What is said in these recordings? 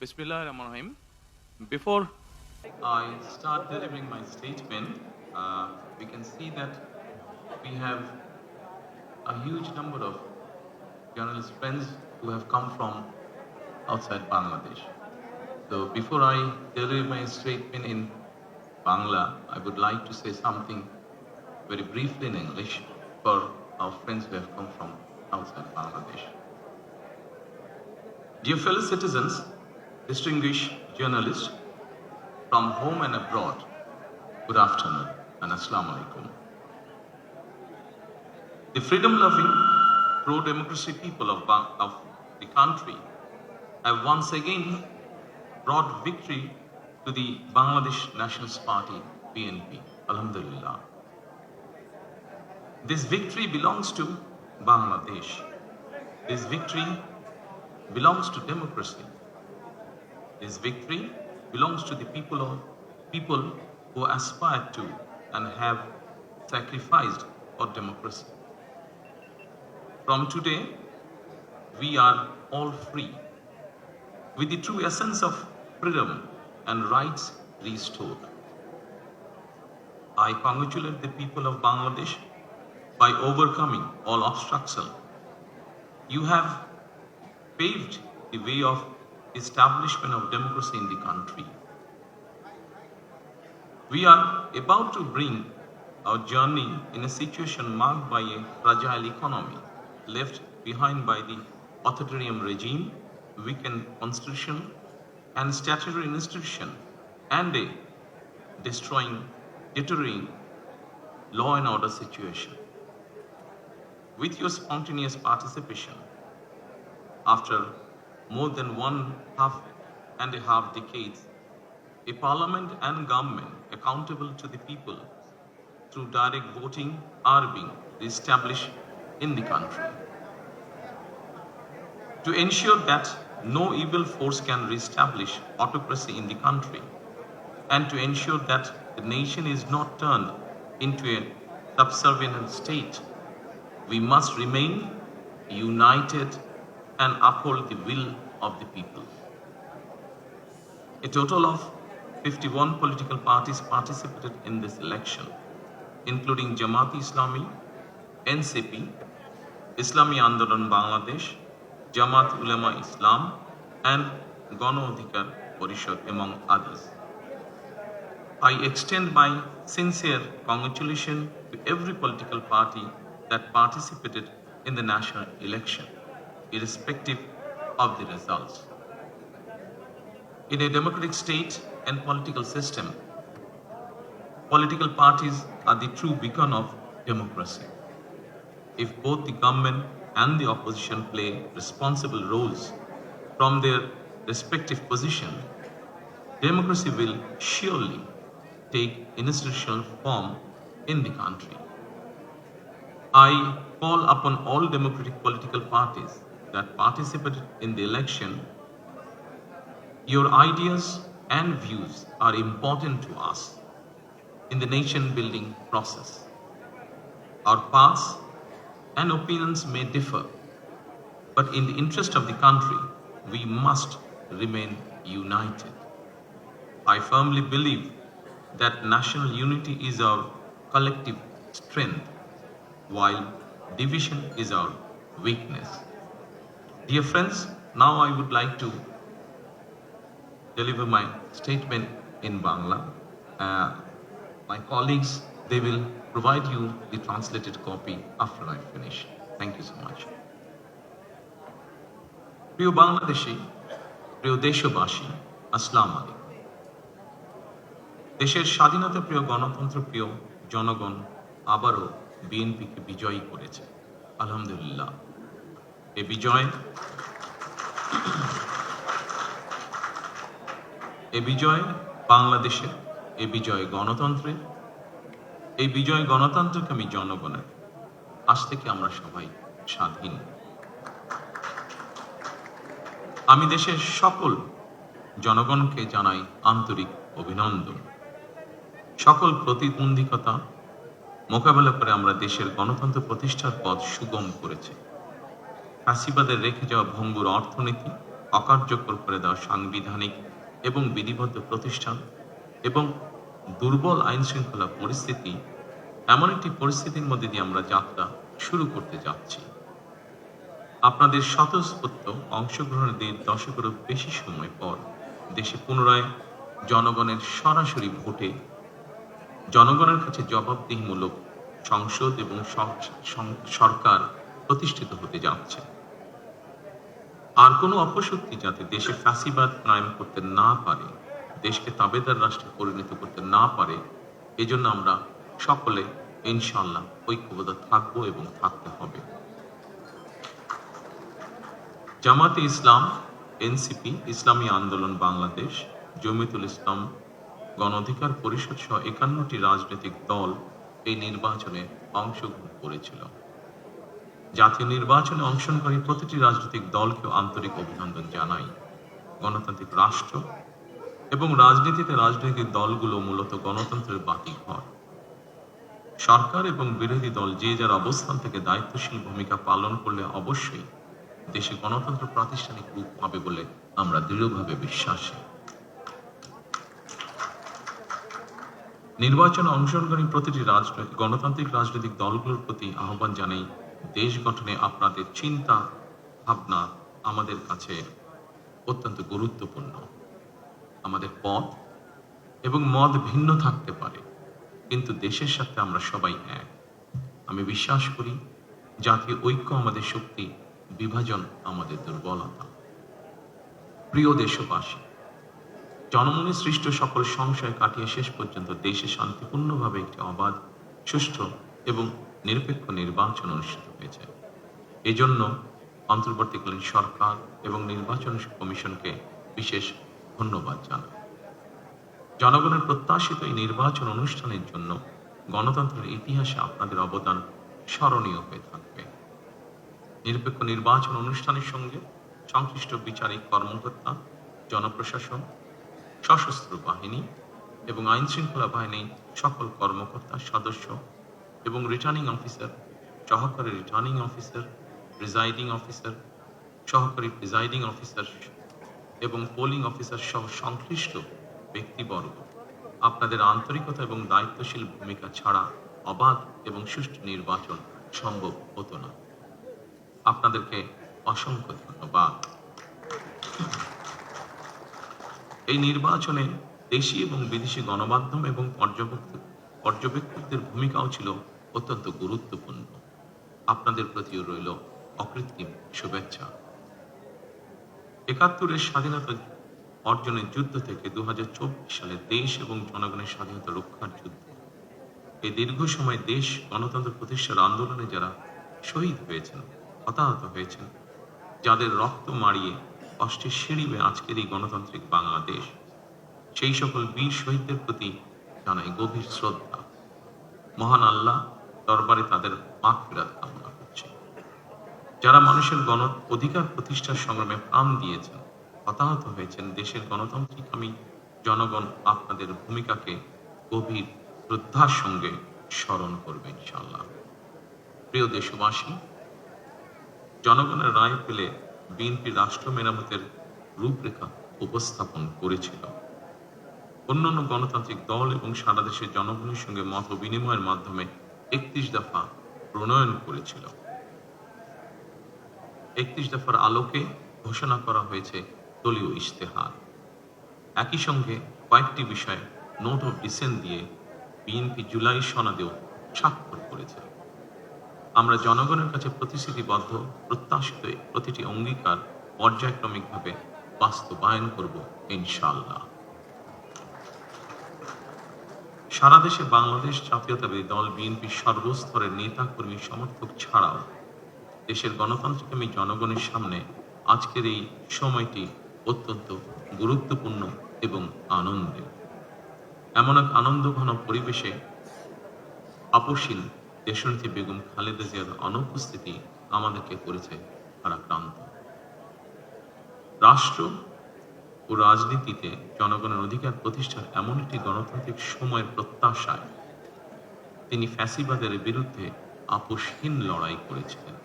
Bismillahirrahmanirrahim. Before I start delivering my statement, we can see that we have a huge number of journalist friends who have come from outside Bangladesh. So before I deliver my statement in Bangla, I would like to say something very briefly in English for our friends who have come from outside Bangladesh. Dear fellow citizens, distinguished journalists from home and abroad, good afternoon and Assalamu alaikum. The freedom-loving, pro-democracy people of the country have once again brought victory to the Bangladesh Nationalist Party, BNP. Alhamdulillah. This victory belongs to Bangladesh. This victory belongs to democracy. This victory belongs to the people who aspire to and have sacrificed for democracy. From today, we are all free, with the true essence of freedom and rights restored. I congratulate the people of Bangladesh by overcoming all obstacles. You have paved the way of establishment of democracy in the country. We are about to bring our journey in a situation marked by a fragile economy, left behind by the authoritarian regime, weakened constitution and statutory institution, and a deteriorating law and order situation. With your spontaneous participation, after more than 1.5 decades, a parliament and government accountable to the people through direct voting are being established in the country. To ensure that no evil force can reestablish autocracy in the country, and to ensure that the nation is not turned into a subservient state, we must remain united and uphold the will of the people. A total of 51 political parties participated in this election, including Jamaat-e-Islami, NCP, Islami Andolan Bangladesh, Jamaat Ulema Islam, and Gano Adhikar Parishad, among others. I extend my sincere congratulations to every political party that participated in the national election, irrespective of the results. In a democratic state and political system, political parties are the true beacon of democracy. If both the government and the opposition play responsible roles from their respective positions, democracy will surely take institutional form in the country. I call upon all democratic political parties that participated in the election. Your ideas and views are important to us in the nation-building process. Our paths and opinions may differ, but in the interest of the country, we must remain united. I firmly believe that national unity is our collective strength, while division is our weakness. Dear friends, now I would like to deliver my statement in Bangla. My colleagues, they will provide you the translated copy after I finish. Thank you so much. প্রিয় বাংলাদেশী, প্রিয় দেশবাসী, আসসালামু আলাইকুম। দেশের স্বাধীনতা প্রিয় গণতন্ত্র প্রিয় জনগণ আবারও বিএনপিকে বিজয়ী করেছে। আলহামদুলিল্লাহ। এই বিজয় বাংলাদেশের, এই বিজয় গণতন্ত্রের, এই বিজয় গণতন্ত্রকামী জনগণের। আজ থেকে আমরা সবাই স্বাধীন। আমি দেশের সকল জনগণকে জানাই আন্তরিক অভিনন্দন। সকল প্রতিবন্ধকতা মোকাবেলা করে আমরা দেশের গণতন্ত্র প্রতিষ্ঠার পথ সুগম করেছি। ফ্যাসিবাদের রেখে যাওয়া ভঙ্গুর অর্থনীতি, অকার্যকর করে দেওয়া সাংবিধানিক এবং বিধিবদ্ধ প্রতিষ্ঠান এবং দুর্বল আইন শৃঙ্খলা পরিস্থিতি, এমন একটি পরিস্থিতির মধ্যে দিয়ে আমরা যাত্রা শুরু করতে যাচ্ছি। আপনাদের স্বতঃস্ফূর্ত অংশগ্রহণের 1.5 দশকেরও বেশি সময় পর দেশে পুনরায় জনগণের সরাসরি ভোটে জনগণের কাছে জবাবদিহিমূলক সংসদ এবং সরকার প্রতিষ্ঠিত হতে যাচ্ছে। আর কোনো অপশক্তি যাতে দেশে ফ্যাসিবাদ কায়েম করতে না পারে, দেশকে তাবেদার রাষ্ট্রে পরিণত করতে না পারে, এজন্য আমরা সকলে ইনশাআল্লাহ ঐক্যবদ্ধ থাকবো এবং থাকতে হবে। জামাতে ইসলাম, এনসিপি, ইসলামী আন্দোলন বাংলাদেশ, জমিয়তুল ইসলাম, গণ অধিকার পরিষদ সহ 51টি রাজনৈতিক দল এই নির্বাচনে অংশগ্রহণ করেছিল। জাতীয় নির্বাচনে অংশগ্রহণকারী প্রতিটি রাজনৈতিক দলকে আন্তরিক অভিনন্দন জানাই। গণতান্ত্রিক রাষ্ট্র এবং রাজনীতিতে রাজনৈতিক দলগুলো মূলত গণতন্ত্রের বাতিঘর। সরকার এবং বিরোধী দল যে যার অবস্থান থেকে দায়িত্বশীল ভূমিকা পালন করলে অবশ্যই দেশে গণতন্ত্র প্রাতিষ্ঠানিক রূপ পাবে বলে আমরা দৃঢ়ভাবে বিশ্বাসী। নির্বাচনে অংশগ্রহণকারী প্রতিটি গণতান্ত্রিক রাজনৈতিক দলগুলোর প্রতি আহ্বান জানাই, দেশ গঠনে আপনাদের চিন্তা ভাবনা আমাদের কাছে অত্যন্ত গুরুত্বপূর্ণ। আমাদের পথ এবং মত ভিন্ন থাকতে পারে, কিন্তু দেশের সাথে আমরা সবাই এক। আমি বিশ্বাস করি জাতীয় ঐক্য আমাদের শক্তি, বিভাজন আমাদের দুর্বলতা। প্রিয় দেশবাসী, জনমনে সৃষ্ট সকল সংশয় কাটিয়ে শেষ পর্যন্ত দেশে শান্তিপূর্ণভাবে একটি অবাধ, সুষ্ঠু এবং নিরপেক্ষ নির্বাচন অনুষ্ঠিত হয়েছে। এজন্য অন্তর্বর্তীকালীন সরকার এবং নির্বাচন কমিশনকে বিশেষ ধন্যবাদ জানাই। জনগণের প্রত্যাশিত এই নির্বাচন অনুষ্ঠানের জন্য গণতন্ত্রের ইতিহাসে আপনাদের অবদান স্মরণীয় হয়ে থাকবে। নিরপেক্ষ নির্বাচন অনুষ্ঠানের সঙ্গে সংশ্লিষ্ট বিচারিক কর্মকর্তা, জনপ্রশাসন, সশস্ত্র বাহিনী এবং আইন শৃঙ্খলা বাহিনীর সকল কর্মকর্তা, সদস্য এবং রিটার্নিং অফিসার, সহকারী রিটার্নিং অফিসার, প্রিজাইডিং অফিসার, সহকারী প্রিজাইডিং অফিসার এবং পোলিং অফিসার সহ সংশ্লিষ্ট ব্যক্তিবর্গ, আপনাদের আন্তরিকতা এবং দায়িত্বশীল ভূমিকা ছাড়া অবাধ এবং সুষ্ঠু নির্বাচন সম্ভব হতো না। আপনাদেরকে অসংখ্য ধন্যবাদ। এই নির্বাচনে দেশি এবং বিদেশি গণমাধ্যম এবং পর্যবেক্ষকদের ভূমিকাও ছিল অত্যন্ত গুরুত্বপূর্ণ। আপনাদের প্রতিও রইল অকৃত্রিম শুভেচ্ছা। ৭১-এর স্বাধীনতা অর্জনের যুদ্ধ থেকে ২০২৪ সালে দেশ এবং জনগণের স্বাধীনতা রক্ষার যুদ্ধ, এই দীর্ঘ সময় দেশ গণতন্ত্র প্রতিষ্ঠার আন্দোলনে যারা শহীদ হয়েছেন, হতাহত হয়েছেন, যাদের রক্ত মাড়িয়ে কষ্টে সিঁড়ি বেয়ে আজকের এই গণতান্ত্রিক বাংলাদেশ, সেই সকল বীর শহীদদের প্রতি জানাই গভীর শ্রদ্ধা। মহান আল্লাহ দরবারে তাদের মাগফিরাত কামনা করছি। যারা মানুষের গণ অধিকার প্রতিষ্ঠার সংগ্রামে প্রাণ দিয়েছেন, হতাহত হয়েছেন, দেশের গণতান্ত্রিকামী জনগণ আপনাদের ভূমিকাকে গভীর শ্রদ্ধার সঙ্গে স্মরণ করবে ইনশাআল্লাহ। প্রিয় দেশবাসী, জনগণের রায় পেলে বিএনপি রাষ্ট্র মেরামতের রূপরেখা উপস্থাপন করেছিল। অন্যান্য গণতান্ত্রিক দল এবং সারা দেশের জনগণের সঙ্গে মত বিনিময়ের মাধ্যমে ৩১ দফা প্রণয়ন করেছিল। ৩১ দফার আলোকে ঘোষণা করা হয়েছে দলীয় ইশতেহার। একই সঙ্গে কয়েকটি বিষয়ে নোট অফ ডিসেন্ট দিয়ে বিএনপি জুলাই সনদেও স্বাক্ষর করেছে। আমরা জনগণের কাছে প্রতিশ্রুতিবদ্ধ, প্রত্যাশিত প্রতিটি অঙ্গীকার পর্যায়ক্রমিকভাবে বাস্তবায়ন করব ইনশাআল্লাহ। সারা দেশে বাংলাদেশ জাতীয়তাবাদী দল বিএনপির সর্বস্তরের নেতা কর্মী সমর্থক ছাড়াও দেশের গণতন্ত্রকামী জনগণের সামনে আজকের এই সময়টি অত্যন্ত গুরুত্বপূর্ণ এবং আনন্দের। এমন এক আনন্দঘন পরিবেশে আপসীন দেশনেত্রী বেগম খালেদা জিয়ার অনুপস্থিতি আমাদেরকে করেছে ভারাক্রান্ত। রাষ্ট্র ও রাজনীতিতে জনগণের অধিকার প্রতিষ্ঠার এমন একটি গণতান্ত্রিক সময়ের প্রত্যাশায় তিনি ফ্যাসিবাদের বিরুদ্ধে আপোষহীন লড়াই করেছিলেন।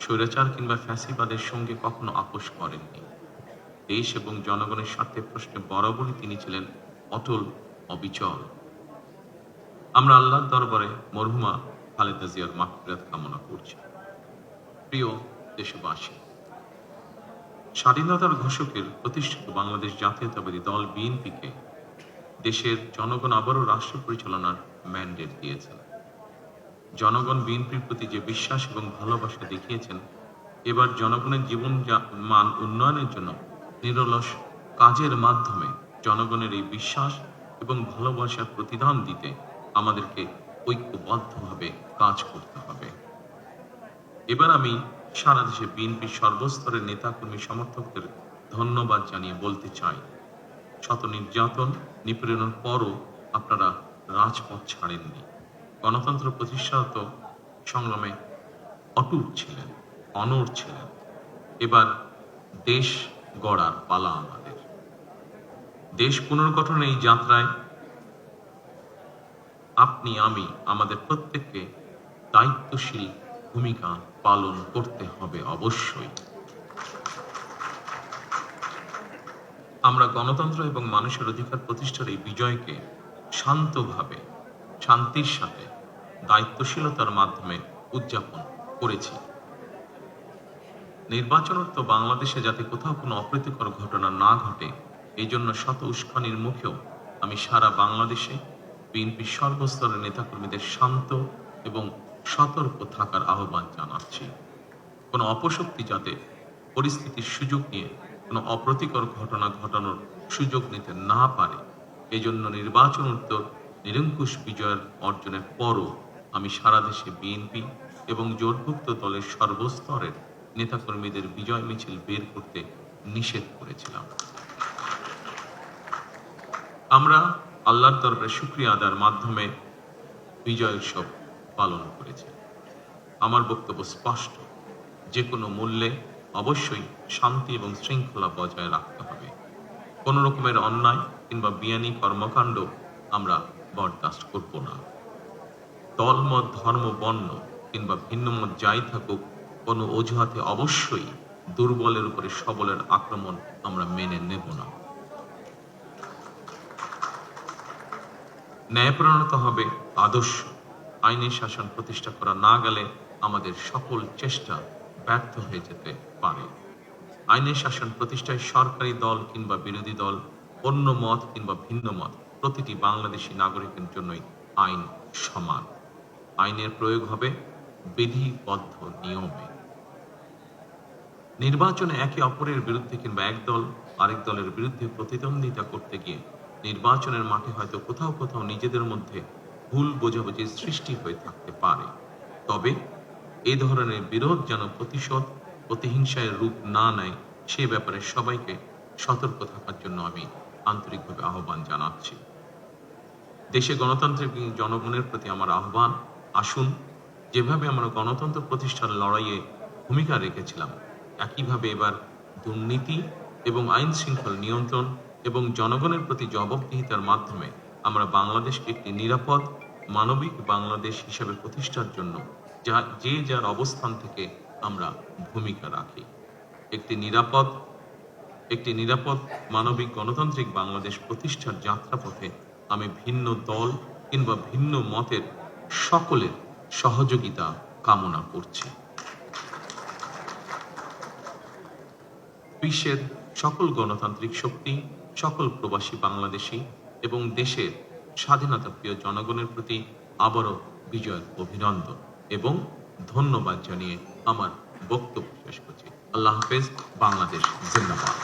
স্বৈরাচার কিংবা ফ্যাসিবাদের সঙ্গে কখনো আপোষ করেননি। দেশ এবং জনগণের স্বার্থের প্রশ্নে বরাবরই তিনি ছিলেন অটল, অবিচল। আমরা আল্লাহর দরবারে মরহুমা খালেদা জিয়ার মাগফিরাত কামনা করছি। প্রিয় দেশবাসী, স্বাধীনতার ঘোষকের প্রতিষ্ঠিত বাংলাদেশ জাতীয়তাবাদী দল বিএনপিকে দেশের জনগণ আবারও রাষ্ট্র পরিচালনার ম্যান্ডেট দিয়েছেন। জনগণ বিএনপির প্রতি যে বিশ্বাস এবং ভালোবাসা দেখিয়েছেন, এবার জনগণের জীবন মান উন্নয়নের জন্য নিরলস কাজের মাধ্যমে জনগণের এই বিশ্বাস এবং ভালোবাসার প্রতিদান দিতে আমাদেরকে ঐক্যবদ্ধভাবে কাজ করতে হবে। এবার আমি সারা দেশে বিএনপির সর্বস্তরের নেতাকর্মী সমর্থকদের ধন্যবাদ জানিয়ে বলতে চাই, শত নির্যাতন নিপীড়নের পরও আপনারা রাজপথ ছাড়েননি। গণতন্ত্র প্রতিষ্ঠাত সংগ্রামে অটুট ছিলেন, অনড় ছিলেন। এবার দেশ গড়ার পালা আমাদের। দেশ পুনর্গঠনের এই যাত্রায় আপনি, আমি, আমাদের প্রত্যেককে দায়িত্বশীল ভূমিকা পালন করতে হবে অবশ্যই। আমরা গণতন্ত্র এবং মানুষের অধিকার প্রতিষ্ঠার এই বিজয়কে শান্তভাবে, শান্তির সাথে, দায়িত্বশীলতার মাধ্যমে উদযাপন করেছি। নির্বাচনোত্ত বাংলাদেশে যাতে কোথাও কোনো অপ্রীতিকর ঘটনা না ঘটে, এই জন্য শত উস্কানির মুখেও আমি সারা বাংলাদেশে বিএনপির সর্বস্তরের নেতাকর্মীদের শান্ত এবং সতর্ক থাকার আহ্বান জানাচ্ছি। কোনো অপশক্তি যাতে পরিস্থিতির সুযোগ নিয়ে কোনো অপ্রীতিকর ঘটনা ঘটানোর সুযোগ নিতে না পারে, এজন্য নির্বাচনোত্তর নিরঙ্কুশ বিজয়ের অর্জনের পরও আমি সারা দেশে বিএনপি এবং জোটভুক্ত দলের সর্বস্তরের নেতাকর্মীদের বিজয় মিছিল বের করতে নিষেধ করেছিলাম। আমরা আল্লাহর দরবারে শুকরিয়া আদায়ের মাধ্যমে বিজয় উৎসব পালন করেছি। আমার বক্তব্য স্পষ্ট, যে কোনো মূল্যে অবশ্যই শান্তি এবং শৃঙ্খলা বজায় রাখতে হবে। কোন রকমের অন্যায় কিংবা বিয়ানি কর্মকাণ্ড আমরা বরদাস্ত করব না। দলমত, ধর্ম, বর্ণ কিংবা ভিন্নমত যাই থাকুক, কোনো অজুহাতে অবশ্যই দুর্বলের উপরে সবলের আক্রমণ আমরা মেনে নেব না। ন্যায়পরায়ণতা হবে আদর্শ। আইনের শাসন প্রতিষ্ঠা করা না গেলে আমাদের সকল চেষ্টা ব্যর্থ হয়ে যেতে পারে। আইনের শাসন প্রতিষ্ঠায় সরকারি দল কিংবা বিরোধী দল, অন্য মত কিংবা ভিন্ন মত, প্রতিটি বাংলাদেশী নাগরিকের জন্যই আইন সমান। আইনের প্রয়োগ হবে বিধিবদ্ধ নিয়মে। নির্বাচনে একে অপরের বিরুদ্ধে কিংবা এক দল আরেক দলের বিরুদ্ধে প্রতিদ্বন্দ্বিতা করতে গিয়ে নির্বাচনের মাঠে হয়তো কোথাও কোথাও নিজেদের মধ্যে ভুল বোঝাবুঝির সৃষ্টি হয়ে থাকতে পারে। তবে এই ধরনের বিরোধ যেন প্রতিশোধ, প্রতিহিংসায় রূপ না নেয়, সে ব্যাপারে সবাইকে সতর্ক থাকার জন্য আমি আন্তরিকভাবে আহ্বান জানাচ্ছি। দেশে গণতান্ত্রিক জনগণের প্রতি আমার আহ্বান, আসুন যেভাবে আমরা গণতন্ত্র প্রতিষ্ঠার লড়াইয়ে ভূমিকা রেখেছিলাম, একইভাবে এবার দুর্নীতি এবং আইন শৃঙ্খলা নিয়ন্ত্রণ এবং জনগণের প্রতি জবাবদিহিতার মাধ্যমে আমরা বাংলাদেশকে একটি নিরাপদ, মানবিক বাংলাদেশ হিসেবে প্রতিষ্ঠার জন্য যে যার অবস্থান থেকে আমরা ভূমিকা রাখি। একটি নিরাপদ মানবিক গণতান্ত্রিক বাংলাদেশ প্রতিষ্ঠার যাত্রাপথে আমি ভিন্ন দল কিংবা ভিন্ন মতের সকলের সহযোগিতা কামনা করছি। বিশ্বের সকল গণতান্ত্রিক শক্তি, সকল প্রবাসী বাংলাদেশী এবং দেশের স্বাধীনতা প্রিয় জনগণের প্রতি আবারও বিজয়ের অভিনন্দন এবং ধন্যবাদ জানিয়ে আমার বক্তব্য শেষ করছি। আল্লাহ হাফেজ। বাংলাদেশ জিন্দাবাদ।